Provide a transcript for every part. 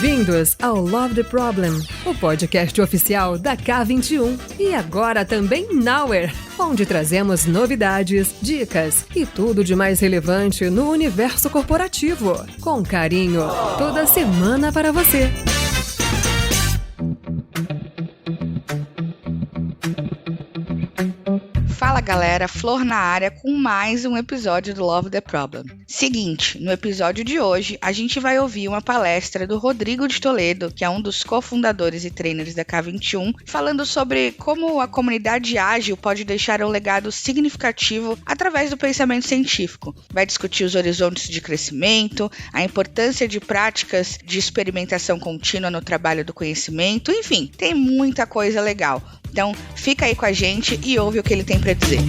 Bem-vindos ao Love the Problem, o podcast oficial da K21 e agora também Nowhere, onde trazemos novidades, dicas e tudo de mais relevante no universo corporativo, com carinho, toda semana para você. Fala galera, Flor na área com mais um episódio do Love the Problem. Seguinte, no episódio de hoje a gente vai ouvir uma palestra do Rodrigo de Toledo, que é um dos cofundadores e trainers da K21, falando sobre como a comunidade ágil pode deixar um legado significativo através do pensamento científico. Vai discutir os horizontes de crescimento, a importância de práticas de experimentação contínua no trabalho do conhecimento, enfim, tem muita coisa legal. Então, fica aí com a gente e ouve o que ele tem para dizer.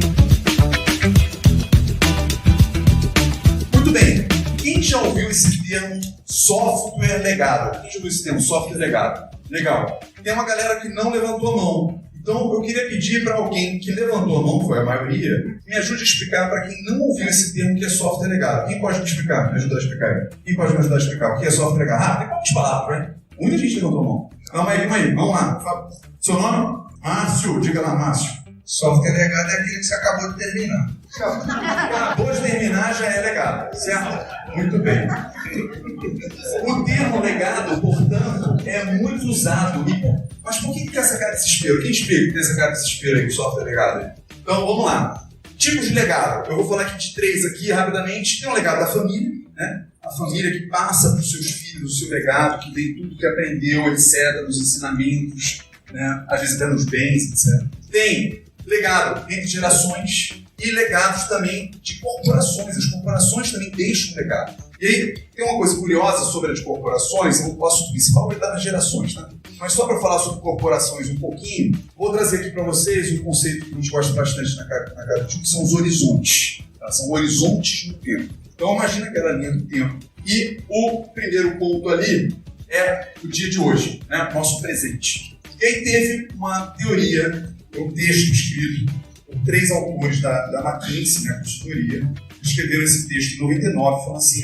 Muito bem. Quem já ouviu esse termo software legado? Quem já ouviu esse termo software legado? Legal. Tem uma galera que não levantou a mão. Então, eu queria pedir para alguém que levantou a mão, foi a maioria, me ajude a explicar para quem não ouviu esse termo que é software legado. Quem pode me explicar? Me ajudar a explicar? Quem pode me ajudar a explicar o que é software legado? Tem poucas palavras, né? Muita gente levantou a mão. Calma aí. Vamos lá. Seu nome? Márcio, diga lá, Márcio. Software legado é aquele que você acabou de terminar. Acabou de terminar, já é legado, certo? Muito bem. O termo legado, portanto, é muito usado. Mas por que tem essa cara de desespero? Quem explica que tem essa cara de desespero aí, o software legado? Então, vamos lá. Tipos de legado. Eu vou falar aqui de 3 aqui, rapidamente. Tem o legado da família, né? A família que passa para os seus filhos o seu legado, que vem tudo que aprendeu, etc., dos ensinamentos, né? Às vezes até nos bens, etc. Tem legado entre gerações e legados também de corporações. As corporações também deixam legado. E aí, tem uma coisa curiosa sobre as corporações, o assunto principal vai estar nas gerações, tá? Mas só para falar sobre corporações um pouquinho, vou trazer aqui para vocês um conceito que a gente gosta bastante na K21, que são os horizontes. Tá? São horizontes no tempo. Então, imagina aquela linha do tempo. E o primeiro ponto ali é o dia de hoje, né? Nosso presente. E aí teve uma teoria, um texto escrito por 3 autores da McKinsey, né, consultoria, que escreveram esse texto em 99, falando assim,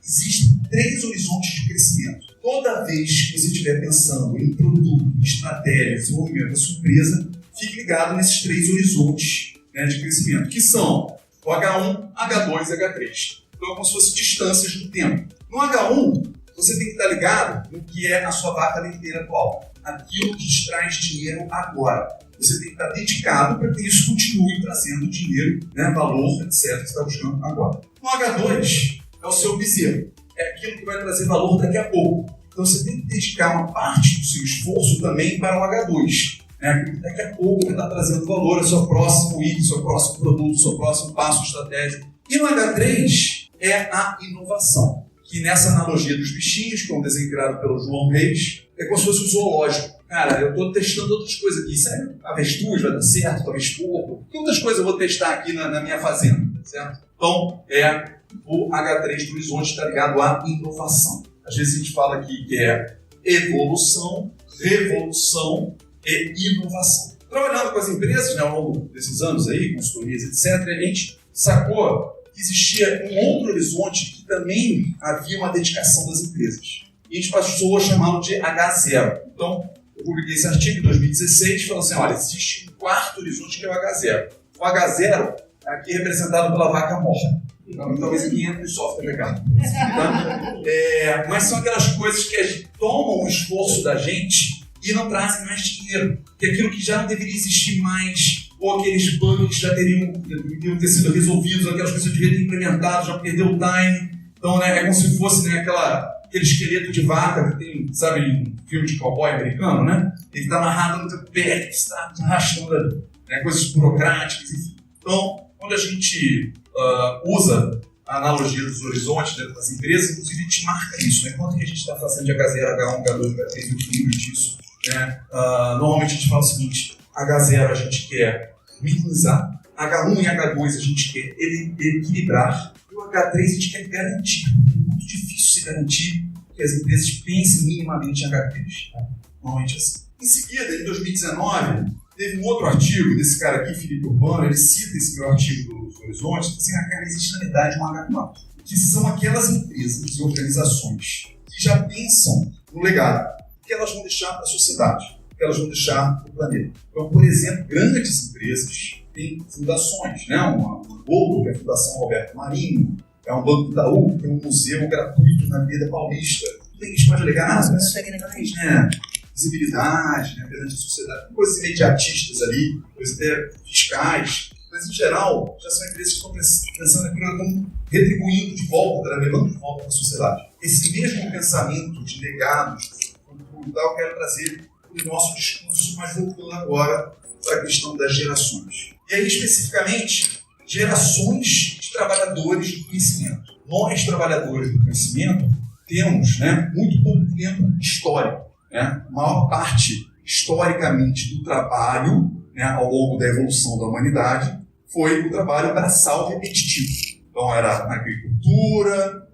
existem 3 horizontes de crescimento. Toda vez que você estiver pensando em produto, em estratégia, desenvolvimento da sua empresa, fique ligado nesses 3 horizontes, né, de crescimento, que são o H1, H2 e H3. Então é como se fossem distâncias do tempo. No H1, você tem que estar ligado no que é a sua vaca leiteira atual. Aquilo que te traz dinheiro agora. Você tem que estar dedicado para que isso continue trazendo dinheiro, né, valor, etc., que você está buscando agora. No H2, é o seu bezerro. É aquilo que vai trazer valor daqui a pouco. Então você tem que dedicar uma parte do seu esforço também para o H2. Né? Daqui a pouco vai estar trazendo valor ao seu próximo item, seu próximo produto, seu próximo passo estratégico. E no H3 é a inovação. Que nessa analogia dos bichinhos, que é um desenho criado pelo João Reis, é como se fosse um zoológico. Cara, eu estou testando outras coisas aqui. Sério? Avestruz vai dar certo, talvez porco. Que outras coisas eu vou testar aqui na minha fazenda? Certo? Então, o H3 do horizonte está ligado à inovação. Às vezes a gente fala aqui que é evolução, revolução e inovação. Trabalhando com as empresas, né, ao longo desses anos aí, consultorias, etc., a gente sacou que existia um outro horizonte que também havia uma dedicação das empresas. E a gente passou a chamá-lo de H0. Então, eu publiquei esse artigo em 2016 falando assim, olha, existe um 4º horizonte que é o H0. O H0 é aqui representado pela vaca morta. Então, talvez aqui entre o software legado. Tá? Mas são aquelas coisas que tomam o esforço da gente e não trazem mais dinheiro. Que é aquilo que já não deveria existir mais, ou aqueles bugs já deveriam ter sido resolvidos, aquelas coisas que eu devia ter implementado, já perdeu o time. Então, né, é como se fosse, né, aquele esqueleto de vaca que tem, sabe, em filme de cowboy americano, né? Ele está amarrado no teu pé, que está arrastando, né, coisas burocráticas, enfim. Então, quando a gente usa a analogia dos horizontes dentro das empresas, inclusive a gente marca isso, né? Quanto que a gente está fazendo de H0, H1, H2, H3, o equilíbrio disso, né? Normalmente a gente fala o seguinte, H0 a gente quer minimizar, H1 e H2 a gente quer equilibrar, e o H3 a gente quer garantir. É muito difícil se garantir que as empresas pensem minimamente em H3. Tá? Normalmente assim. Em seguida, em 2019, teve um outro artigo desse cara aqui, Felipe Urbano, ele cita esse meu artigo dos Horizontes, assim, cara, existe na verdade um H4, que são aquelas empresas e organizações que já pensam no legado. O que elas vão deixar para a sociedade? O que elas vão deixar para o planeta? Então, por exemplo, grandes empresas têm fundações, né? Uma Globo, que é a Fundação Roberto Marinho, é um Banco Itaú, que é um museu gratuito na Avenida Paulista. Tudo isso pode alegar, mas técnicamente, né? Visibilidade, né? Perante a sociedade, coisas imediatistas ali, coisas até fiscais, mas em geral já são empresas que estão pensando naquilo que estão retribuindo de volta, levando de volta para a sociedade. Esse mesmo pensamento de legados, eu quero trazer para o nosso discurso, mas voltando agora para a questão das gerações. E aí, especificamente, gerações de trabalhadores do conhecimento. Nós, trabalhadores do conhecimento, temos, né, muito pouco tempo histórico. Né? A maior parte, historicamente, do trabalho, né, ao longo da evolução da humanidade, foi o trabalho braçal repetitivo. Então, era na agricultura,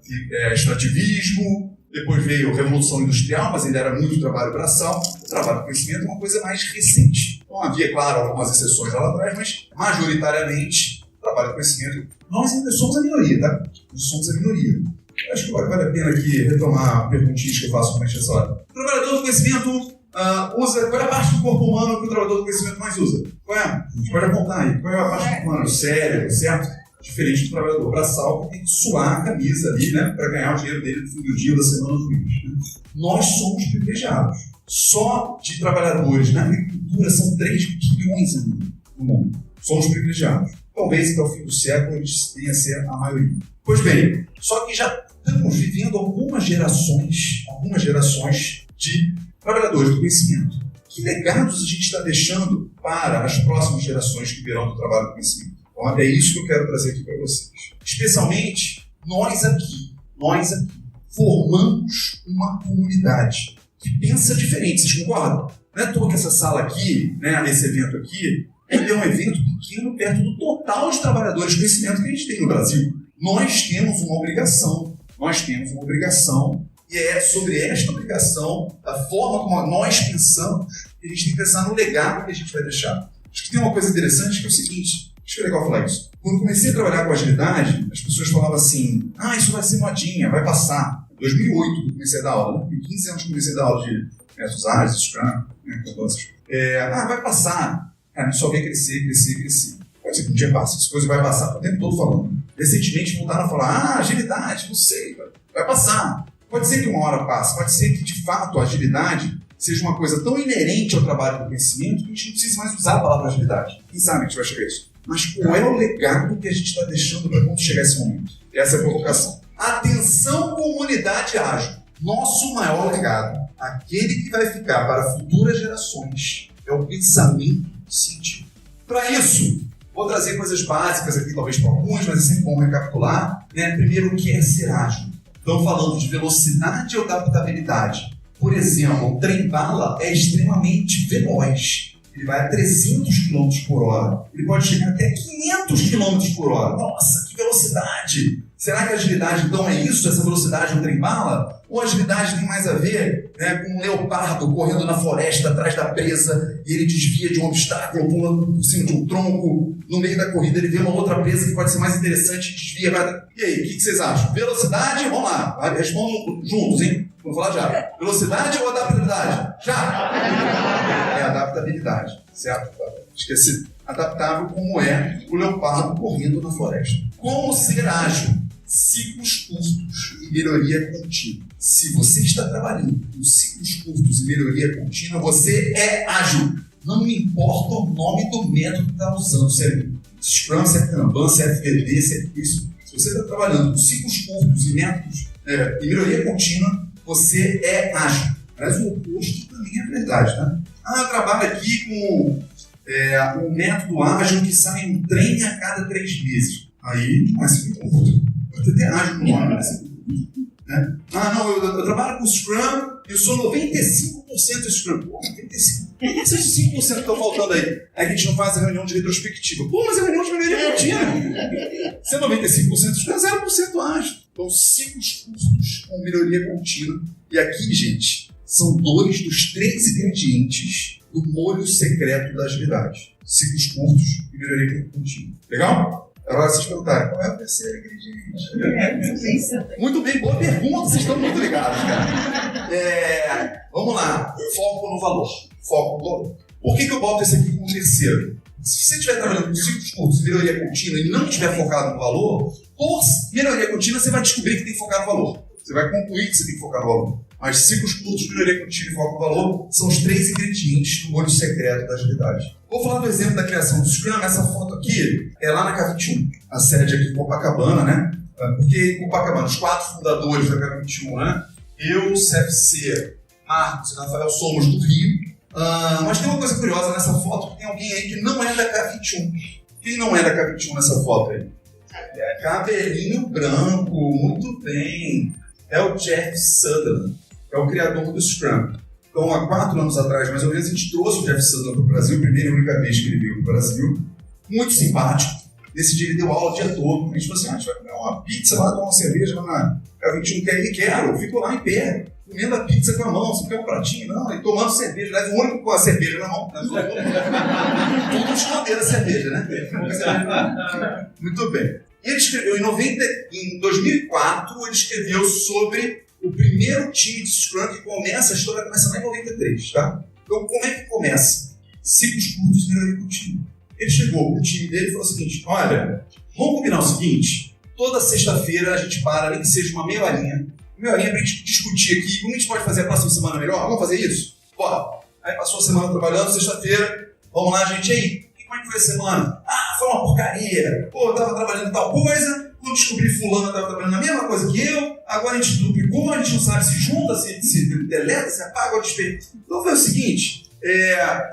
extrativismo, depois veio a Revolução Industrial, mas ainda era muito trabalho braçal. O trabalho do conhecimento é uma coisa mais recente. Então, havia, claro, algumas exceções lá atrás, mas, majoritariamente, o trabalho do conhecimento. Nós ainda somos a minoria, tá? Nós somos a minoria. Eu acho que vale a pena aqui retomar perguntinhas que eu faço com a essa hora. O trabalhador do conhecimento usa... Qual é a parte do corpo humano que o trabalhador do conhecimento mais usa? Qual é? A gente pode apontar aí. Qual é a parte do corpo humano? O cérebro, certo? Diferente do trabalhador braçal, que tem que suar a camisa ali, né? Para ganhar o dinheiro dele no fim do dia ou da semana do mês. Né? Nós somos privilegiados. Só de trabalhadores na agricultura são 3 bilhões no mundo. Somos privilegiados. Talvez até o fim do século a gente venha a ser a maioria. Pois bem, só que já estamos vivendo algumas gerações de trabalhadores do conhecimento. Que legados a gente está deixando para as próximas gerações que virão do trabalho do conhecimento? Então, é isso que eu quero trazer aqui para vocês. Especialmente, nós aqui, formamos uma comunidade que pensa diferente. Vocês concordam? Não é à toa que essa sala aqui, né, esse evento aqui, ele é um evento pequeno perto do total de trabalhadores de conhecimento que a gente tem no Brasil. Nós temos uma obrigação, e é sobre esta obrigação, da forma como nós pensamos, que a gente tem que pensar no legado que a gente vai deixar. Acho que tem uma coisa interessante que é o seguinte, acho que é legal falar isso. Quando comecei a trabalhar com agilidade, as pessoas falavam assim, isso vai ser modinha, vai passar. Em 2008 que eu comecei a dar aula, em 15 anos que comecei a dar aula de métodos ágeis, Scrum, vai passar. Cara, a gente só vê crescer. Pode ser que um dia passe, essa coisa vai passar, o tempo todo falando. Recentemente voltaram a falar, agilidade, não sei, vai passar. Pode ser que uma hora passe, pode ser que de fato a agilidade seja uma coisa tão inerente ao trabalho do conhecimento que a gente não precisa mais usar a palavra agilidade. Quem sabe a gente vai chegar a isso. Mas qual é o legado que a gente está deixando para quando chegar esse momento? Essa é a provocação. Atenção, comunidade ágil. Nosso maior legado, aquele que vai ficar para futuras gerações, é o pensamento científico. Para isso, vou trazer coisas básicas aqui, talvez para alguns, mas é sempre bom recapitular. Né? Primeiro, o que é ser ágil? Estamos falando de velocidade ou adaptabilidade. Por exemplo, o trem-bala é extremamente veloz. Ele vai a 300 km por hora. Ele pode chegar até 500 km por hora. Nossa, que velocidade! Será que a agilidade, então, é isso? Essa velocidade do trem-bala? Ou a agilidade tem mais a ver, né, com um leopardo correndo na floresta atrás da presa e ele desvia de um obstáculo, pulando por cima de um tronco, no meio da corrida ele vê uma outra presa que pode ser mais interessante e desvia. E aí, o que vocês acham? Velocidade? Vamos lá, respondam juntos, hein? Vamos falar já. Velocidade ou adaptabilidade? Já! É adaptabilidade, certo? Esqueci. Adaptável como é o leopardo correndo na floresta. Como ser ágil? Ciclos curtos e melhoria contínua. Se você está trabalhando com ciclos curtos e melhoria contínua, você é ágil. Não me importa o nome do método que está usando, se é Scrum, se é Kanban, se é FVD, se é isso. Se você está trabalhando com ciclos curtos e métodos e melhoria contínua, você é ágil. Mas o oposto também é verdade, né? Eu trabalho aqui com um método ágil que sai um trem a cada 3 meses. Aí não é muito curto. Pode ter ágil no ano, né? Eu trabalho com Scrum e eu sou 95% Scrum. Pô, 95%. Esses 5% que estão faltando aí. Aí a gente não faz a reunião de retrospectiva. Pô, mas a reunião de melhoria contínua. Se é 95% Scrum, é 0% ágil. Então, ciclos curtos com melhoria contínua. E aqui, gente, são 2 dos 3 ingredientes do molho secreto da agilidade. Ciclos curtos e melhoria contínua. Legal? Agora vocês perguntaram, qual é o terceiro ingrediente? Muito bem, boa pergunta, vocês estão muito ligados, cara. Vamos lá, foco no valor. Foco no valor. Por que eu boto esse aqui como terceiro? Se você estiver trabalhando com ciclos curtos, melhoria contínua, e não estiver focado no valor, por melhoria contínua você vai descobrir que tem que focar no valor. Você vai concluir que você tem que focar no valor. Mas ciclos curtos, melhoria contínua e foco no valor são os 3 ingredientes do molho secreto da agilidade. Vou falar do exemplo da criação do Scrum. Essa foto aqui é lá na K21, a sede aqui em Copacabana, né? Porque em Copacabana, os 4 fundadores da K21, né? Eu, CFC, Marcos e Rafael somos do Rio. Mas tem uma coisa curiosa nessa foto, que tem alguém aí que não é da K21. Quem não é da K21 nessa foto aí? Cabelinho branco, muito bem. É o Jeff Sutherland, é o criador do Scrum. Então, há 4 anos atrás, mais ou menos, a gente trouxe o Jeff Sutherland para o Brasil, primeira e única vez que ele veio para o Brasil. Muito simpático. Nesse dia ele deu aula o dia todo. A gente falou assim, a gente vai comer uma pizza lá, tomar uma cerveja lá na K21. Quero, fico lá em pé, comendo a pizza com a mão, você quer um pratinho? Não, e tomando cerveja, leva o único com a cerveja na mão. Tudo esconder a cerveja, né? Muito bem. Ele escreveu em 2004, ele escreveu sobre o primeiro time de Scrum que começa, a história começa lá em 93, tá? Então, como é que começa? Ciclos curtos de melhoria contínua. Ele chegou pro time dele e falou o seguinte, olha, vamos combinar o seguinte, toda sexta-feira a gente para, nem que seja uma meia horinha pra gente discutir aqui, como a gente pode fazer a próxima semana melhor? Vamos fazer isso? Bora! Aí passou a semana trabalhando, sexta-feira, vamos lá, gente, e aí? Como é que foi a semana? Foi uma porcaria. Pô, eu tava trabalhando em tal coisa, quando descobri fulano tava trabalhando na mesma coisa que eu, agora a gente duplicou, a gente não sabe se junta, se deleta, se apaga ou despeja. Então foi o seguinte,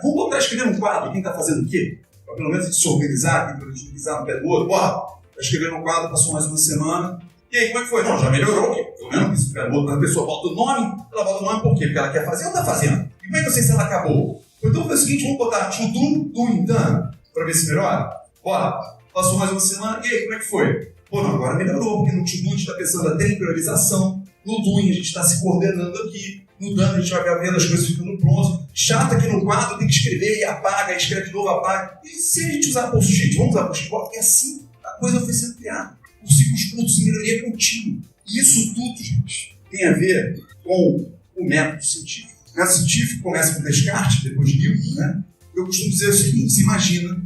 vamos botar escrever um quadro, quem tá fazendo o quê? Pra pelo menos a gente se organizar, pra gente organizar no pé do outro. Bora, tá escrevendo um quadro, passou mais uma semana. E aí, como é que foi? Não, já melhorou, pelo menos isso, a pessoa bota o nome, ela bota o nome por quê? Porque ela quer fazer ou tá fazendo? E como é que eu sei se ela acabou? Então foi o seguinte, vamos botar doing done, pra ver se melhora? Bora, passou mais uma semana, e aí, como é que foi? Pô, não, agora melhorou, porque no to-do a gente está pensando até em priorização, no doing a gente está se coordenando aqui, no done a gente vai vendo as coisas ficando prontas, chato aqui no quadro, tem que escrever e apaga, escreve de novo, apaga. E se a gente usar post-it? Vamos usar post-it? Porque assim a coisa foi sendo criada. Os ciclos curtos de melhoria contínua. E isso tudo, gente, tem a ver com o método científico. O método científico começa com Descartes, depois Newton, né? Eu costumo dizer o seguinte, se imagina,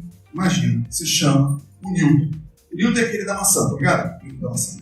você chama o Newton. O Newton é aquele da maçã, tá ligado? Newton da maçã.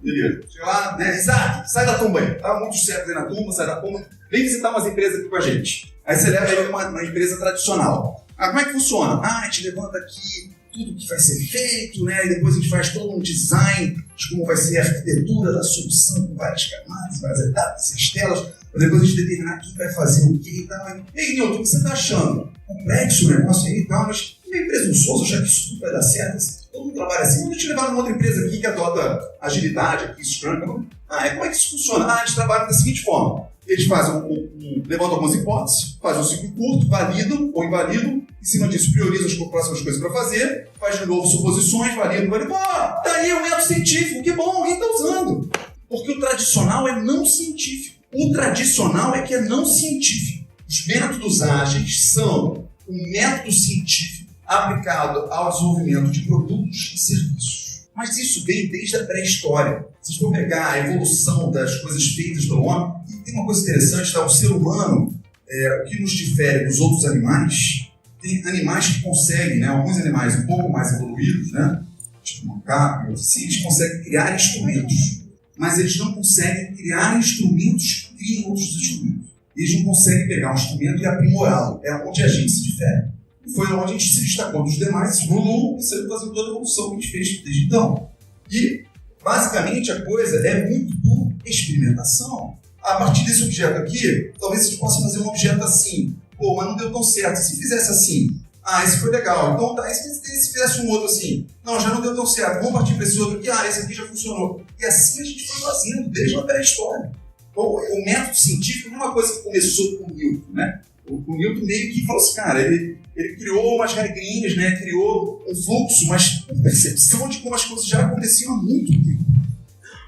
Beleza. Chega lá, né? Isaac, sai da tumba aí. Tá muitos séculos aí na tumba, sai da tumba. Vem visitar umas empresas aqui com a gente. Aí você leva ele uma empresa tradicional. Como é que funciona? A gente levanta aqui tudo que vai ser feito, né? E depois a gente faz todo um design de como vai ser a arquitetura da solução, com várias camadas, várias etapas, as telas, para depois a gente determinar quem vai fazer o quê e tal. E aí, Newton, o que você está achando? Complexo o negócio aí e tal, mas minha empresa não sou, achar que isso tudo vai dar certo. Todo mundo trabalha assim. Vamos te levar numa outra empresa aqui que adota agilidade, aqui, Scrum. Como é que isso funciona? A gente trabalha da seguinte forma. Eles fazem levantam algumas hipóteses, fazem um ciclo curto, validam ou invalidam, em cima disso priorizam as próximas coisas para fazer, faz de novo suposições, validam. Tá aí o método científico, que bom, alguém está usando. Porque o tradicional é não científico. O tradicional é que é não científico. Os métodos ágeis são um método científico aplicado ao desenvolvimento de produtos e serviços. Mas isso vem desde a pré-história. Vocês vão pegar a evolução das coisas feitas pelo homem, e tem uma coisa interessante, tá? O ser humano, o que nos difere dos outros animais, tem animais que conseguem, né? Alguns animais um pouco mais evoluídos, né? Tipo macaco, eles conseguem criar instrumentos, mas eles não conseguem criar instrumentos que criem outros instrumentos. Eles não conseguem pegar um instrumento e aprimorá-lo. É onde a gente se difere. Foi onde a gente se destacou dos demais, e saiu fazendo toda a evolução que a gente fez desde então. E, basicamente, a coisa é muito por experimentação. A partir desse objeto aqui, talvez a gente possa fazer um objeto assim. Pô, mas não deu tão certo. E se fizesse assim? Esse foi legal. Então, tá. E se fizesse um outro assim? Não, já não deu tão certo. Vamos partir para esse outro aqui? Esse aqui já funcionou. E assim a gente foi fazendo, desde a pré-história. Então, o método científico não é uma coisa que começou com o Newton, né? O Newton meio que falou assim, cara, ele criou umas regrinhas, né? Criou um fluxo, mas com percepção de como as coisas já aconteciam há muito tempo.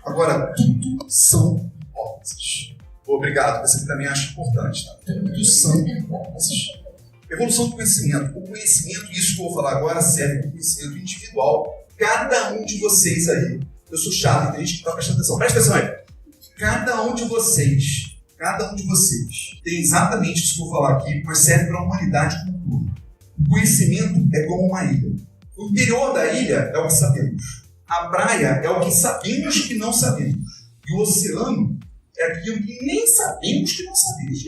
Agora, tudo são hipóteses. Obrigado, você também acha importante, tá? Tudo são hipóteses. Evolução do conhecimento. O conhecimento, isso que eu vou falar agora, serve para o conhecimento individual. Cada um de vocês aí, eu sou chato, tem gente que está prestando atenção. Presta atenção aí. Cada um de vocês tem exatamente isso que eu vou falar aqui, mas serve para a humanidade como um todo. O conhecimento é como uma ilha. O interior da ilha é o que sabemos. A praia é o que sabemos que não sabemos. E o oceano é aquilo que nem sabemos que não sabemos.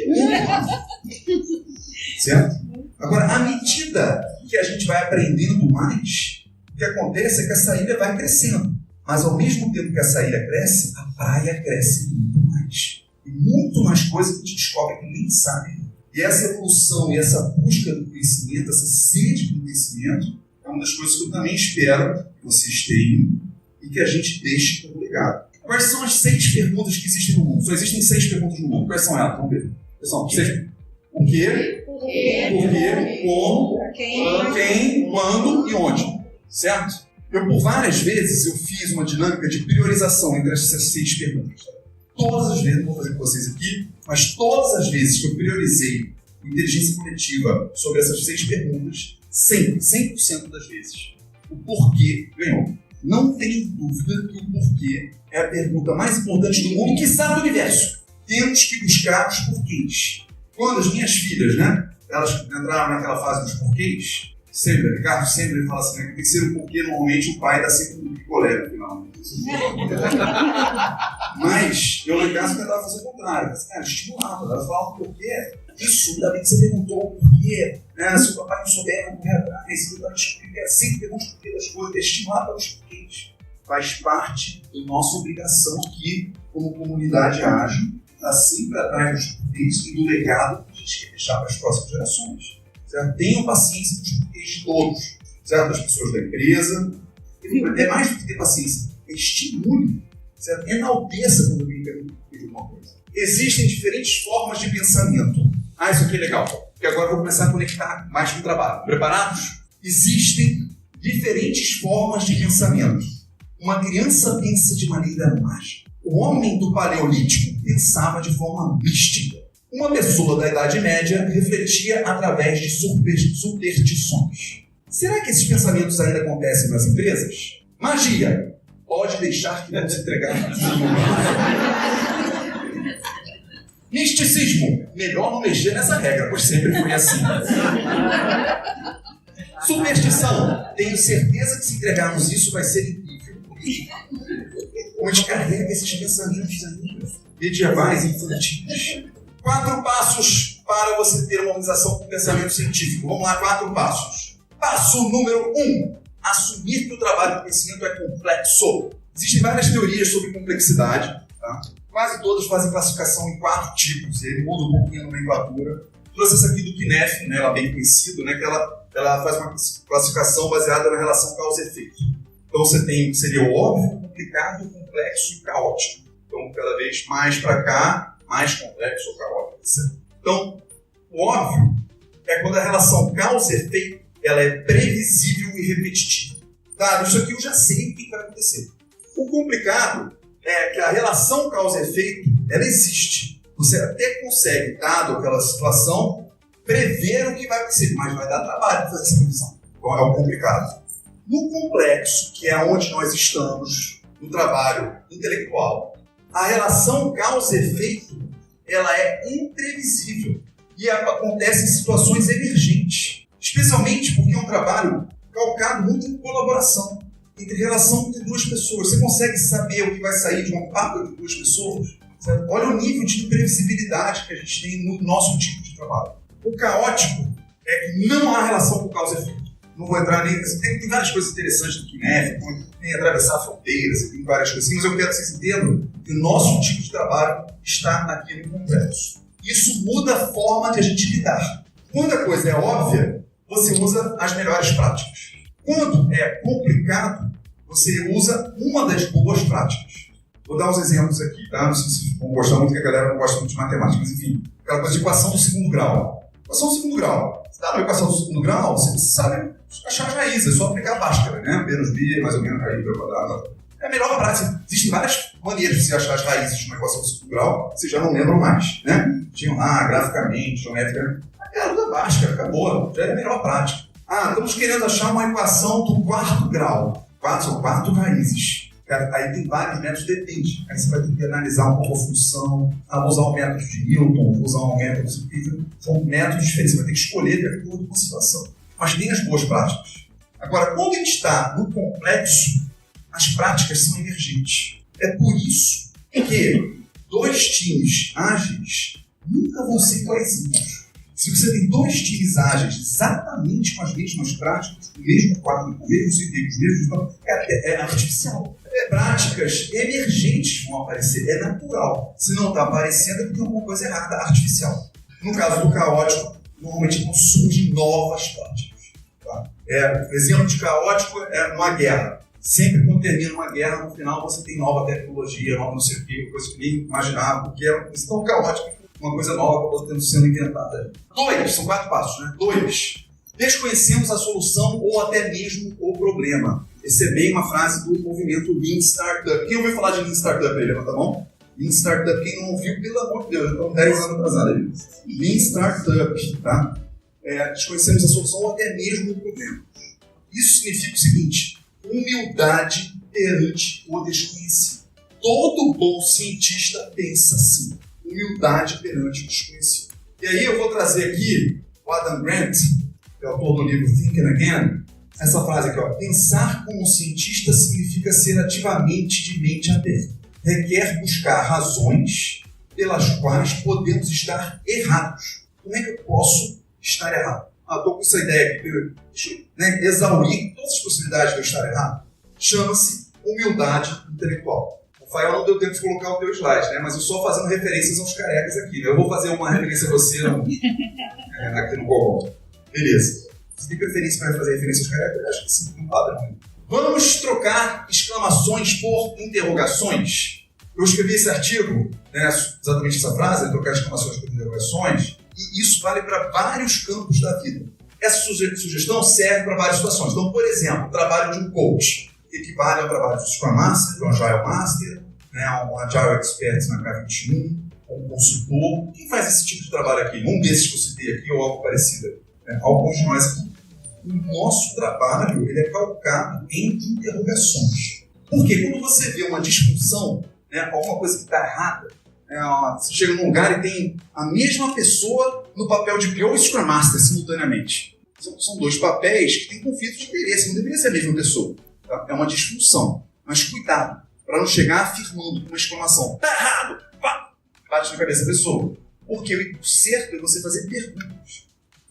Certo? Agora, à medida que a gente vai aprendendo mais, o que acontece é que essa ilha vai crescendo. Mas ao mesmo tempo que essa ilha cresce, a praia cresce muito mais. E muito mais coisas que a gente descobre que nem sabe. E essa evolução e essa busca do conhecimento, essa sede do conhecimento, é uma das coisas que eu também espero que vocês tenham e que a gente deixe como legado. Quais são as 6 perguntas que existem no mundo? Só existem 6 perguntas no mundo. Quais são elas? Vamos ver. São 6. O quê? Por quê? Como? Quem? Quando e onde? Certo? Por várias vezes, eu fiz uma dinâmica de priorização entre essas 6 perguntas. Todas as vezes, não vou fazer com vocês aqui, mas todas as vezes que eu priorizei inteligência coletiva sobre essas 6 perguntas, sempre, 100% das vezes, o porquê ganhou. Não tenho dúvida que o porquê é a pergunta mais importante do mundo, quiçá do universo. Temos que buscar os porquês. Quando as minhas filhas, elas entraram naquela fase dos porquês, sempre, Ricardo sempre fala assim, que tem que ser o porquê, normalmente o pai dá sempre um picolé no final. Mas eu, no caso, tentava fazer o contrário. Estimulava, ela falava o porquê. Isso, ainda bem que você perguntou o porquê. Se o papai não souber, não quer atrás. Sempre pergunta o porquê das coisas, estimular para os porquês. Faz parte da nossa obrigação aqui, como comunidade ágil, estar sempre atrás dos porquês e do legado que a gente quer deixar para as próximas gerações. Certo? Tenham paciência com os porquês de todos, certo? Das pessoas da empresa. É mais do que ter paciência, estimule, certo? Enalteça quando alguém pergunta de alguma coisa. Existem diferentes formas de pensamento. Isso aqui é legal, porque agora eu vou começar a conectar mais com o trabalho. Preparados? Existem diferentes formas de pensamento. Uma criança pensa de maneira mágica. O homem do Paleolítico pensava de forma mística. Uma pessoa da Idade Média refletia através de superstições. Será que esses pensamentos ainda acontecem nas empresas? Magia. Pode deixar que vamos entregar. Misticismo. Melhor não mexer nessa regra, pois sempre foi assim. Superstição. Tenho certeza que se entregarmos isso vai ser incrível. Onde carrega esses pensamentos ainda? Medievais e infantis. 4 passos para você ter uma organização com pensamento científico. Vamos lá, 4 passos. Passo número 1. Assumir que o trabalho do conhecimento é complexo. Existem várias teorias sobre complexidade. Tá? Quase todas fazem classificação em 4 tipos. Ele muda um pouquinho a nomenclatura. Trouxe essa aqui do Knef, ela é bem conhecida, que ela faz uma classificação baseada na relação causa-efeito. Então você tem, seria o óbvio, complicado, complexo e caótico. Então cada vez mais para cá, mais complexo ou caótico. Então, o óbvio é quando a relação causa-efeito ela é previsível e repetitiva. Tá, isso aqui eu já sei o que vai acontecer. O complicado é que a relação causa-efeito ela existe. Você até consegue, dado aquela situação, prever o que vai acontecer, mas vai dar trabalho fazer essa previsão. Então é o complicado. No complexo, que é onde nós estamos, no trabalho intelectual, a relação causa-efeito ela é imprevisível e acontece em situações emergentes. Especialmente porque é um trabalho calcado muito em colaboração, entre relação entre 2 pessoas. Você consegue saber o que vai sair de um papo entre 2 pessoas? Certo? Olha o nível de imprevisibilidade que a gente tem no nosso tipo de trabalho. O caótico é que não há relação com causa e efeito. Não vou entrar nisso. Tem várias coisas interessantes do Knef, tem atravessar fronteiras, tem várias coisas assim, mas eu quero que vocês entendam que o nosso tipo de trabalho está aqui no complexo. Isso muda a forma de a gente lidar. Quando a coisa é óbvia, você usa as melhores práticas. Quando é complicado, você usa uma das boas práticas. Vou dar uns exemplos aqui, tá? Não sei se vocês vão gostar muito, que a galera não gosta muito de matemática, mas enfim, aquela coisa de equação do segundo grau. Equação do segundo grau. Se dá uma equação do segundo grau, você sabe achar as raízes, é só aplicar a Bhaskara, né? Menos B, mais ou menos, raiz, quadrado. É a melhor prática. Existem várias maneiras de você achar as raízes de uma equação de segundo grau, vocês já não lembram mais, né? Tinham lá, graficamente, geometricamente. Era da básica, acabou, já era a melhor prática. Estamos querendo achar uma equação do quarto grau. São 4 raízes. Aí tem vários métodos, depende. Aí você vai ter que analisar um pouco a função, vou usar um método de Newton, vou usar um método científico. São métodos diferentes, você vai ter que escolher de acordo com a situação. Mas tem as boas práticas. Agora, quando a gente está no complexo, as práticas são emergentes. É por isso que 2 times ágeis nunca vão ser iguaizinhos. Se você tem 2 times ágeis exatamente com as mesmas práticas, o mesmo quadro, o mesmo sentido, os mesmos... É artificial. Práticas emergentes vão aparecer, é natural. Se não está aparecendo, é porque tem alguma coisa errada, artificial. No caso do caótico, normalmente não surgem novas práticas. Tá? O exemplo de caótico é uma guerra. Sempre quando termina uma guerra, no final você tem nova tecnologia, nova não sei o que, coisa que nem imaginava, porque era uma coisa tão caótica, uma coisa nova acabou sendo inventada. 2, são 4 passos, né? 2, desconhecemos a solução ou até mesmo o problema. Essa é bem uma frase do movimento Lean Startup. Quem ouviu falar de Lean Startup aí? Levanta a mão. Lean Startup, quem não ouviu, pelo amor de Deus, estão 10 anos atrasados aí. Lean Startup, tá? Desconhecemos a solução ou até mesmo o problema. Isso significa o seguinte: humildade perante o desconhecido. Todo bom cientista pensa assim. Humildade perante o desconhecido. E aí eu vou trazer aqui o Adam Grant, que é autor do livro Think Again, essa frase aqui, ó. Pensar como um cientista significa ser ativamente de mente aberta. Requer buscar razões pelas quais podemos estar errados. Como é que eu posso estar errado? Estou com essa ideia aqui, deixa eu exaurir todas as possibilidades de eu estar errado. Chama-se humildade intelectual. O Fael não deu tempo de colocar o teu slide, né? Mas eu só fazendo referências aos carecas aqui. Né? Eu vou fazer uma referência a você aqui no Google. Beleza. Você tem preferência para fazer referência aos carecas? Eu acho que sim, um padrão. Vamos trocar exclamações por interrogações. Eu escrevi esse artigo, né, exatamente essa frase, trocar exclamações por interrogações, e isso vale para vários campos da vida. Essa sugestão serve para várias situações. Então, por exemplo, o trabalho de um coach equivale ao trabalho de um Scrum Master, de um Agile Master, né, um Agile Expert na K21, um consultor. Quem faz esse tipo de trabalho aqui? Um desses que eu citei aqui ou algo parecido? Alguns de nós aqui. O nosso trabalho ele é calcado em interrogações. Porque quando você vê uma disfunção, né, alguma coisa que está errada, você chega num lugar e tem a mesma pessoa no papel de PO e Scrum Master simultaneamente. São 2 papéis que têm conflito de interesse, não deveria ser a mesma pessoa. Tá? É uma disfunção. Mas cuidado, para não chegar afirmando com uma exclamação: está errado! Pá! Bate na cabeça da pessoa. Porque o certo é você fazer perguntas.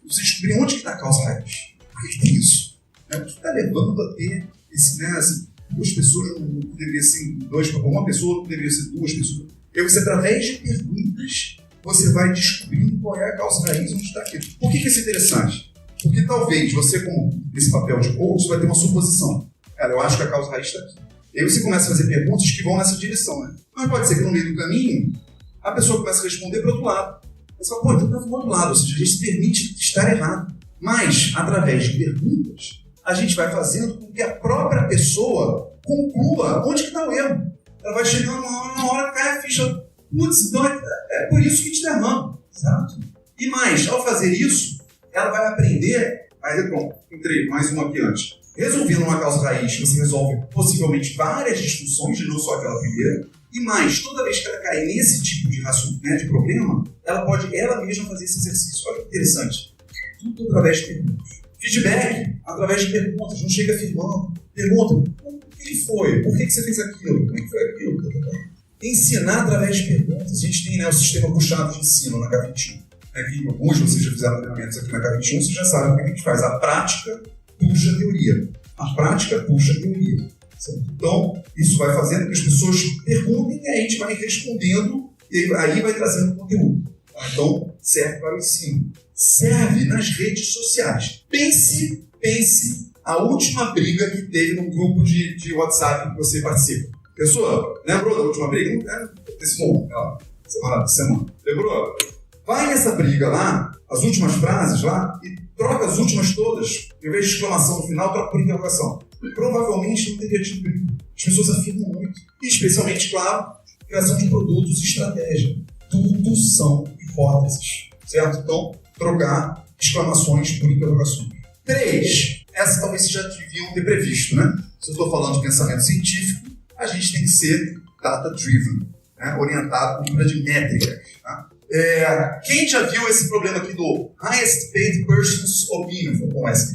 Você descobrir onde que está a causa raiz. Por que tem isso? O que está levando a ter esse, assim, 2 pessoas não deveria ser 2, uma pessoa não deveria ser 2 pessoas. E você, através de perguntas, você vai descobrindo qual é a causa raiz onde está aquilo. Por que isso é interessante? Porque talvez você, como esse papel de coach, vai ter uma suposição. Cara, eu acho que a causa raiz está aqui. E aí você começa a fazer perguntas que vão nessa direção, né? Mas pode ser que no meio do caminho, a pessoa começa a responder para o outro lado. Você fala, então está do outro lado, ou seja, a gente se permite estar errado. Mas, através de perguntas, a gente vai fazendo com que a própria pessoa conclua onde que está o erro. Ela vai chegando uma hora que cai a ficha. Putz, então é por isso que a gente está errando. Exato. E mais, ao fazer isso, ela vai aprender. Aí, pronto, entrei mais uma aqui antes. Resolvendo uma causa raiz, você resolve possivelmente várias disfunções, não só aquela primeira. E mais, toda vez que ela cair nesse tipo de raciocínio, né, de problema, ela pode ela mesma fazer esse exercício. Olha que interessante. Tudo através de perguntas. Feedback, através de perguntas. Não chega afirmando. Pergunta, o que foi? Por que você fez aquilo? Como é que foi aquilo? Ensinar através de perguntas. A gente tem, né, o sistema puxado de ensino na K21. Que alguns de vocês já fizeram treinamentos aqui na K21, vocês já sabem o que a gente faz. A prática puxa a teoria. A prática puxa a teoria. Certo? Então, isso vai fazendo que as pessoas perguntem e a gente vai respondendo e aí vai trazendo conteúdo. Tá? Então, serve para o ensino. Serve nas redes sociais. Pense a última briga que teve num grupo de WhatsApp que você participa. Pessoa, lembrou da última briga? Desse momento, semana. Lembrou? Vai nessa briga lá, as últimas frases lá, e troca as últimas todas, em vez de exclamação no final, troca por interrogação. Provavelmente não teria tido briga. As pessoas afirmam muito. E, especialmente, claro, criação de produtos e estratégia. Tudo são hipóteses, certo? Então, trocar exclamações por interrogações. 3. Essa talvez vocês já deviam ter previsto, né? Se eu estou falando de pensamento científico, a gente tem que ser data-driven, né? Orientado por número de métricas. Tá? Quem já viu esse problema aqui do highest paid person's opinion,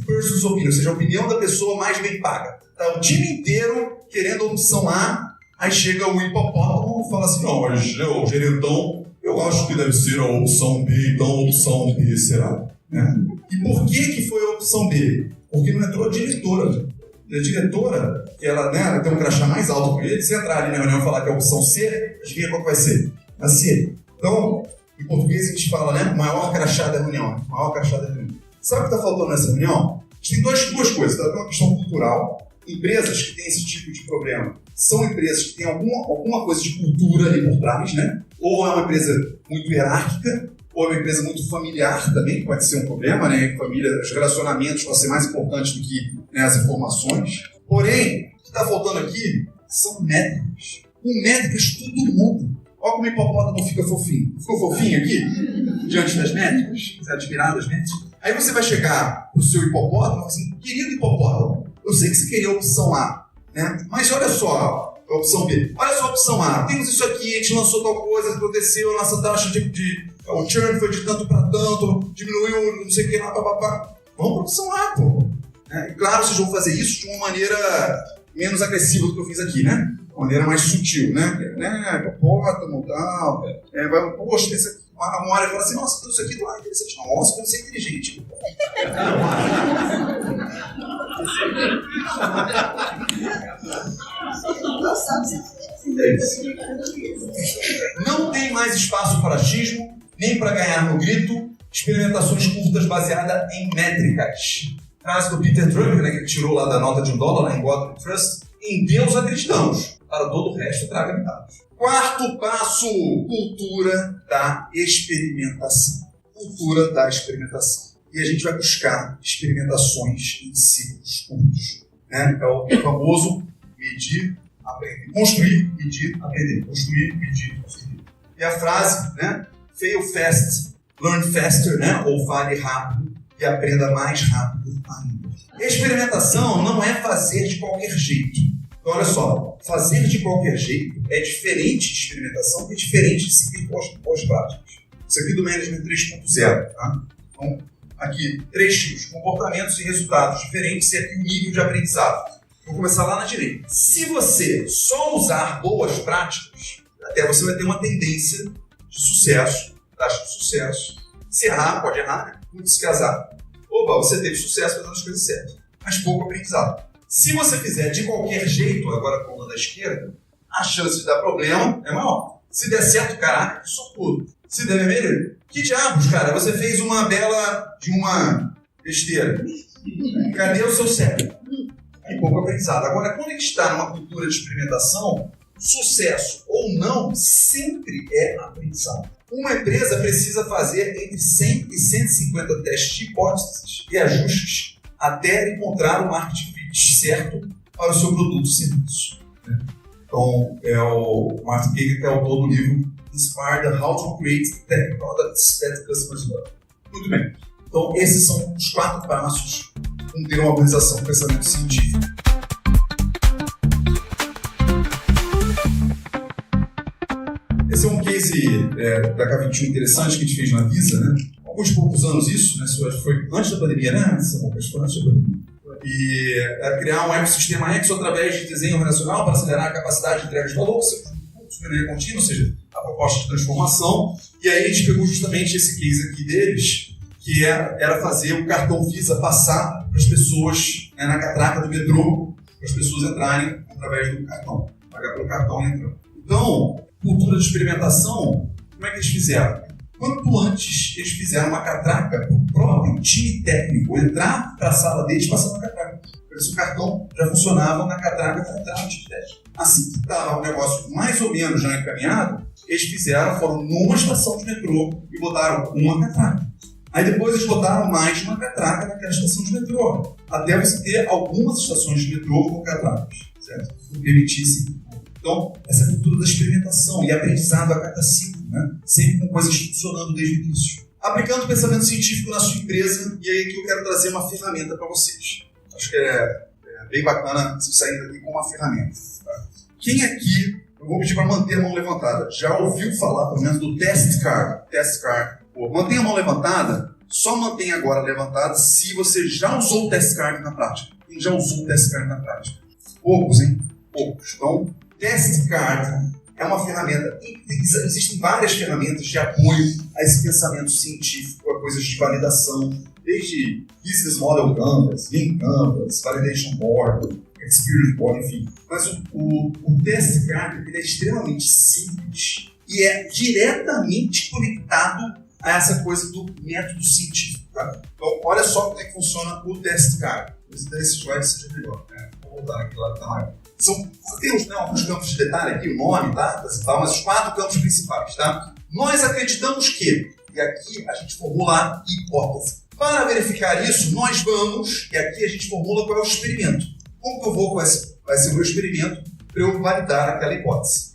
person's opinion, ou seja, a opinião da pessoa mais bem paga. Tá o time inteiro querendo a opção A, aí chega o hipopótamo e fala assim, não, mas o gerentão, eu acho que deve ser a opção B, então a opção B será. Né? E por que foi a opção B? Porque não entrou a diretora. A diretora, que ela tem um crachá mais alto que ele, se entrar ali na reunião e falar que é a opção C, adivinha qual que vai ser? A C. Então, em português a gente fala, né? Maior crachá da reunião. Maior crachá da reunião. Sabe o que está faltando nessa reunião? A gente tem duas coisas. Tá? Tem uma questão cultural. Empresas que têm esse tipo de problema são empresas que têm alguma coisa de cultura ali por trás, né? Ou é uma empresa muito hierárquica, ou é uma empresa muito familiar também, que pode ser um problema, né? Família, os relacionamentos vão ser mais importantes do que, né, as informações. Porém, o que está faltando aqui são métricas. Com métricas tudo muda. Olha como o hipopótamo fica fofinho. Ficou fofinho aqui? Diante das métricas? Você admirar das métricas? Aí você vai chegar pro seu hipopótamo e falar assim, querido hipopótamo, eu sei que você queria a opção A, né? Mas olha só a opção B. Olha só a opção A. Temos isso aqui, a gente lançou tal coisa, aconteceu, a nossa taxa o churn foi de tanto para tanto, diminuiu, não sei o que, papapá. Vamos para a opção A, pô. E claro, vocês vão fazer isso de uma maneira menos agressiva do que eu fiz aqui, né? Uma maneira mais sutil, né? Hipopótamo, tal. Poxa, uma hora fala assim, nossa, tudo isso aqui do lado é interessante. Nossa, como você é inteligente. É isso. Não tem mais espaço para achismo, nem para ganhar no grito. Experimentações curtas baseadas em métricas. Frase do Peter Drucker, né, que tirou lá da nota de $1 lá em God We Trust. Em Deus acreditamos. Para todo o resto, traga dados. Quarto passo, cultura da experimentação. Cultura da experimentação. E a gente vai buscar experimentações em ciclos curtos. Né? É o famoso medir, aprender. Construir, medir, aprender. Construir, medir, aprender. E a frase, né? Fail fast, learn faster, né? Ou fale rápido e aprenda mais rápido ainda. Experimentação não é fazer de qualquer jeito. Então, olha só, fazer de qualquer jeito é diferente de experimentação e é diferente de seguir pós-práticas. Isso aqui do Management 3.0, tá? Então, aqui, 3 tipos, comportamentos e resultados diferentes e aqui o nível de aprendizado. Vou começar lá na direita. Se você só usar boas práticas, até você vai ter uma tendência de sucesso, taxa de sucesso. Se errar, pode errar, né? Muito descasado. Opa, você teve sucesso fazendo as coisas certas, mas pouco aprendizado. Se você fizer de qualquer jeito, agora com a da esquerda, a chance de dar problema é maior. Se der certo, caraca, isso tudo. Se der vermelho, que diabos, cara? Você fez uma bela de uma besteira. Cadê o seu cérebro? E pouco aprendizado. Agora, quando a gente está numa cultura de experimentação, sucesso ou não sempre é aprendizado. Uma empresa precisa fazer entre 100 e 150 testes de hipóteses e ajustes até encontrar o market fit certo para o seu produto ou serviço. Então, é o Martin Kagan, que é autor do livro Inspired How to Create Tech Products That Customers Love. Muito bem. Então, esses são os 4 passos para ter uma organização de pensamento científico. Esse é um case da K21 interessante que a gente fez na Visa, né? Alguns poucos anos isso, né? Isso foi antes da pandemia, né? Foi antes da pandemia. E era criar um ecossistema Exo através de desenho organizacional para acelerar a capacidade de entrega de valor, melhoria contínua, ou seja, a proposta de transformação. E aí a gente pegou justamente esse case aqui deles, que era fazer o cartão Visa passar para as pessoas, né, na catraca do metrô, para as pessoas entrarem através do cartão, pagar pelo cartão e entrar. Então, cultura de experimentação, como é que eles fizeram? Quanto antes eles fizeram uma catraca, o próprio time técnico entrar para a sala deles passando a catraca. Por isso o cartão já funcionava na catraca para entrar no time técnico. Assim que estava o negócio mais ou menos já encaminhado, eles foram numa estação de metrô e botaram uma catraca. Aí depois eles botaram mais uma catraca naquela estação de metrô, até você ter algumas estações de metrô com catracas. certo? Não permitisse. Então, essa cultura da experimentação e aprendizado a cada ciclo, né? Sempre com coisas funcionando desde o início. Aplicando o pensamento científico na sua empresa, e aí que eu quero trazer uma ferramenta para vocês. Acho que é bem bacana vocês saírem daqui com uma ferramenta. Tá? Quem aqui, eu vou pedir para manter a mão levantada, já ouviu falar, pelo menos, do test card? Test card. Pô, mantenha a mão levantada, só mantenha agora levantada se você já usou o test card na prática. Quem já usou o test card na prática? Poucos, hein? Poucos. Então, test card é uma ferramenta. Existem várias ferramentas de apoio a esse pensamento científico, a coisas de validação, desde Business Model Canvas, Lean Canvas, Validation Board, Experience Board, enfim. Mas o test card ele é extremamente simples e é diretamente conectado a essa coisa do método científico. Tá? Então, olha só como é que funciona o test card. Esse slide seja melhor. Né? Vou voltar aqui lá do tamanho. Tem alguns campos de detalhe aqui, o nome, tá? Mas os 4 campos principais, tá? Nós acreditamos que, e aqui a gente formula a hipótese. Para verificar isso, nós vamos, e aqui a gente formula qual é o experimento. Como que eu vou, vai ser o meu experimento para eu validar aquela hipótese?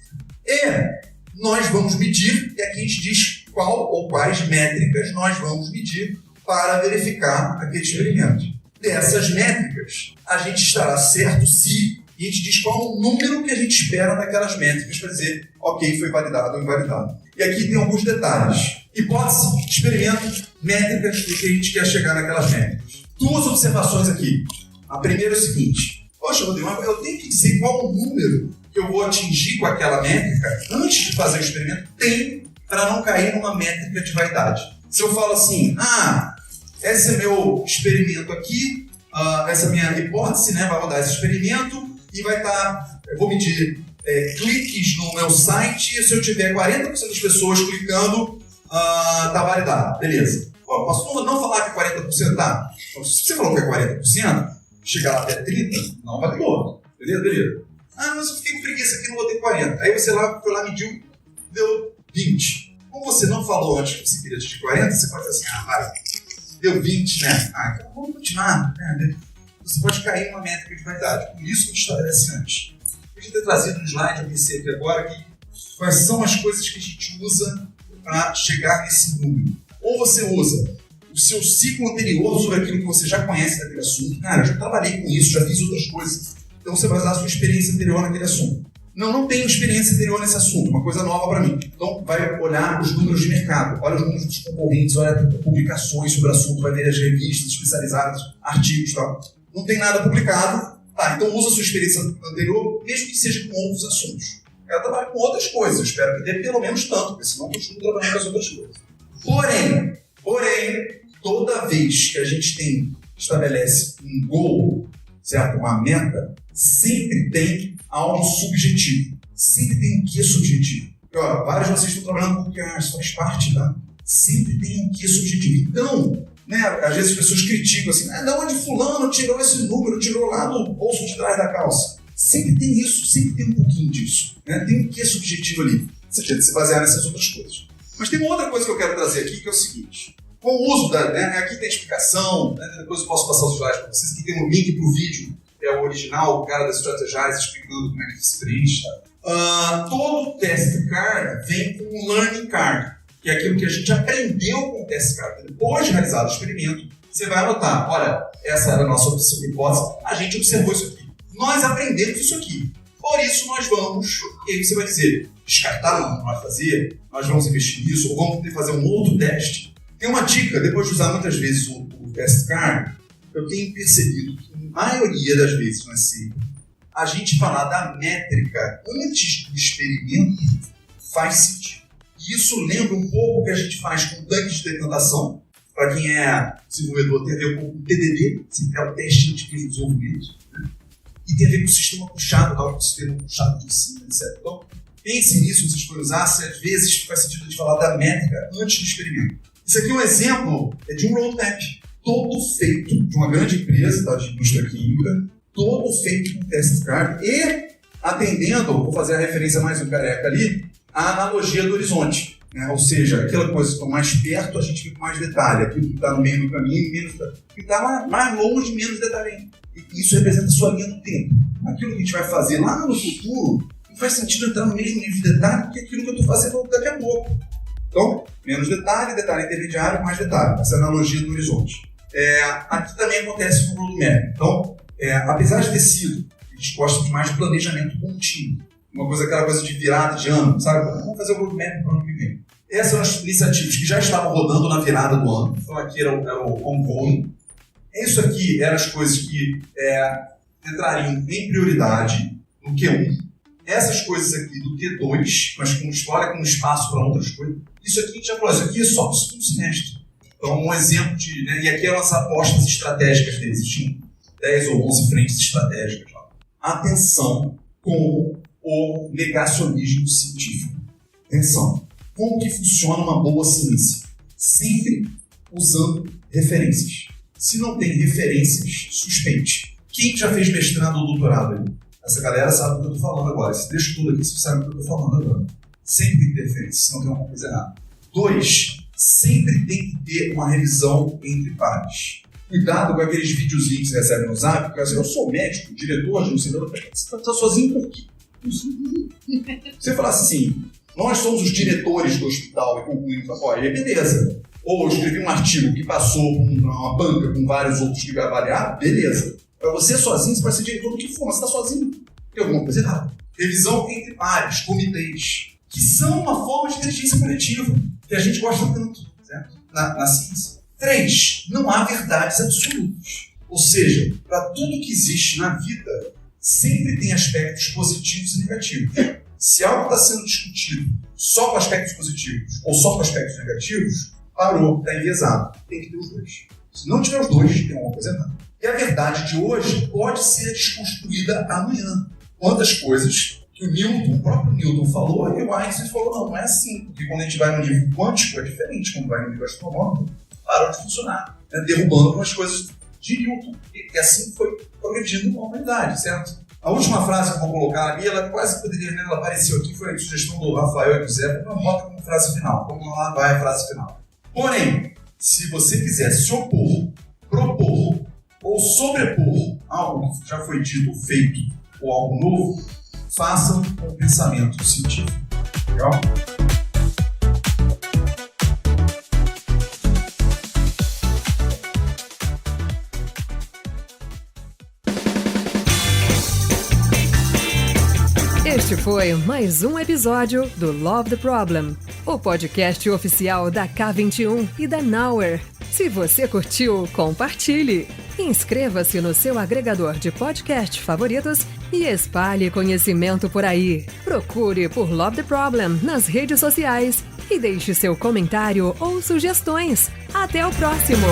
Nós vamos medir, e aqui a gente diz qual ou quais métricas nós vamos medir para verificar aquele experimento. Dessas métricas, a gente estará certo se... E a gente diz qual o número que a gente espera daquelas métricas para dizer, ok, foi validado ou invalidado. E aqui tem alguns detalhes. Hipótese, experimento, métricas do que a gente quer chegar naquelas métricas. 2 observações aqui. A primeira é o seguinte. Poxa, Rodrigo, eu tenho que dizer qual o número que eu vou atingir com aquela métrica antes de fazer o experimento. Tem para não cair numa métrica de vaidade. Se eu falo assim, esse é meu experimento aqui, essa é a minha hipótese, né, vai rodar esse experimento, e vai estar, eu vou medir cliques no meu site, e se eu tiver 40% das pessoas clicando, tá validado. Beleza. Posso não falar que 40% tá? Se você falou que é 40%, chegar lá até 30%, não validou. Beleza? Mas eu fiquei com preguiça aqui, não vou ter 40%. Aí você foi lá, mediu, deu 20%. Como você não falou antes que você queria atingir 40%, você pode fazer assim, vai, deu 20%, né? Então vamos continuar, né? Você pode cair numa métrica de vaidade. Por isso que a gente estabelece antes. Eu podia ter trazido no slide, eu pensei aqui agora, quais são as coisas que a gente usa para chegar nesse número. Ou você usa o seu ciclo anterior sobre aquilo que você já conhece daquele assunto. Cara, eu já trabalhei com isso, já fiz outras coisas. Então você vai usar a sua experiência anterior naquele assunto. Não tenho experiência anterior nesse assunto, uma coisa nova para mim. Então vai olhar os números de mercado, olha os números dos concorrentes, olha publicações sobre o assunto, vai ver as revistas especializadas, artigos e tal. Não tem nada publicado, então usa a sua experiência anterior, mesmo que seja com outros assuntos. Ela trabalha com outras coisas, eu espero que dê pelo menos tanto, porque senão eu continuo trabalhando com as outras coisas. Porém, toda vez que a gente estabelece um goal, certo? Uma meta, sempre tem algo subjetivo. Sempre tem um quê subjetivo. Porque, vários de vocês estão trabalhando com o que isso faz parte, tá? Sempre tem um quê subjetivo. Então, né, às vezes as pessoas criticam assim, de onde fulano tirou esse número, tirou lá no bolso de trás da calça. Sempre tem isso, sempre tem um pouquinho disso. Né? Tem um quê subjetivo ali. Você tem que se basear nessas outras coisas. Mas tem uma outra coisa que eu quero trazer aqui, que é o seguinte. Com o uso aqui tem explicação, né, depois eu posso passar os slides para vocês, aqui tem um link para o vídeo, que é o original, o cara da Strategize explicando como é que se preenche. Tá? Todo test card vem com um learning card, que é aquilo que a gente aprendeu com o test card. Depois de realizar o experimento, você vai anotar, olha, essa era a nossa hipótese, a gente observou isso aqui. Nós aprendemos isso aqui. Por isso nós vamos, e aí você vai dizer, descartar não vai fazer, nós vamos investir nisso, ou vamos ter que fazer um outro teste. Tem uma dica, depois de usar muitas vezes o test card, eu tenho percebido que, na maioria das vezes, não é sempre, a gente falar da métrica antes do experimento faz sentido. E isso lembra um pouco o que a gente faz com tanques de decantação. Para quem é desenvolvedor, tem a ver com o TDD, que é o teste de desenvolvimento, né? E tem a ver com o sistema puxado, o sistema puxado de cima, etc. Então, pense nisso, vocês podem usar, se às vezes faz sentido de falar da métrica antes do experimento. Isso aqui é um exemplo de um roadmap, todo feito de uma grande empresa, tá, de indústria química, todo feito com test card e atendendo, vou fazer a referência mais do careca ali, a analogia do horizonte. Né? Ou seja, aquela coisa que está mais perto, a gente fica com mais detalhe. Aquilo que está no meio do caminho, menos detalhe. O que está mais longe, menos detalhe. E isso representa a sua linha do tempo. aquilo que a gente vai fazer lá no futuro não faz sentido entrar no mesmo nível de detalhe que aquilo que eu estou fazendo daqui a pouco. Então, menos detalhe, detalhe intermediário, mais detalhe. Essa é a analogia do horizonte. Aqui também acontece no roadmap. Então, apesar de ter sido, a gente gosta mais de planejamento contínuo. Aquela coisa de virada de ano, sabe? Vamos fazer o roadmap para o ano que vem. Essas são as iniciativas que já estavam rodando na virada do ano. Então, aqui era o ongoing. Isso aqui eram as coisas que entrariam em prioridade no Q1. Essas coisas aqui do Q2, mas com história, com espaço para outras coisas. Isso aqui, já falou, isso aqui é só para o segundo semestre. Então, um exemplo de... Né, e aqui eram as apostas estratégicas deles. Tinham 10 ou 11 frentes estratégicas lá. Atenção com o negacionismo científico. Atenção. Como que funciona uma boa ciência? Sempre usando referências. Se não tem referências, suspeite. Quem já fez mestrado ou doutorado aí? Essa galera sabe do que eu estou falando agora. Esse texto todo aqui, você sabe do que eu estou falando agora. Sempre tem que ter referência, senão tem alguma coisa errada. 2, sempre tem que ter uma revisão entre pares. Cuidado com aqueles videozinhos que você recebe no Zap, porque assim, eu sou médico, diretor de um cinema, você está sozinho por quê? Você fala assim, nós somos os diretores do hospital e concluímos, olha, beleza. Ou eu escrevi um artigo que passou por uma banca com vários outros que avaliaram, beleza. Para você sozinho, você vai ser diretor do que for, mas você está sozinho. Tem alguma coisa errada. Revisão entre pares, comitês, que são uma forma de inteligência coletiva, que a gente gosta tanto, certo? Na ciência. 3, não há verdades absolutas. Ou seja, para tudo que existe na vida, sempre tem aspectos positivos e negativos. Se algo está sendo discutido só com aspectos positivos ou só com aspectos negativos, parou, está enviesado. Tem que ter os dois. Se não tiver os dois, tem alguma coisa errada. E a verdade de hoje pode ser desconstruída amanhã. Quantas coisas que o próprio Newton falou, e o Einstein falou, não é assim. Porque quando a gente vai no nível quântico, é diferente. Quando vai no nível astronômico, parou de funcionar. Né? Derrubando algumas coisas de Newton. E assim foi progredindo a humanidade, certo? A última frase que eu vou colocar ali, ela quase poderia, né, ela apareceu aqui, foi a sugestão do Rafael e do Zé, mas bota como frase final. Vamos lá, vai a frase final. Porém, se você quiser se opor, propor ou sobrepor algo que já foi dito, feito, ou algo novo, façam com o pensamento científico. Legal? Este foi mais um episódio do Love the Problem, o podcast oficial da K21 e da Nauer. Se você curtiu, compartilhe. Inscreva-se no seu agregador de podcast favoritos e espalhe conhecimento por aí. Procure por Love the Problem nas redes sociais e deixe seu comentário ou sugestões. Até o próximo!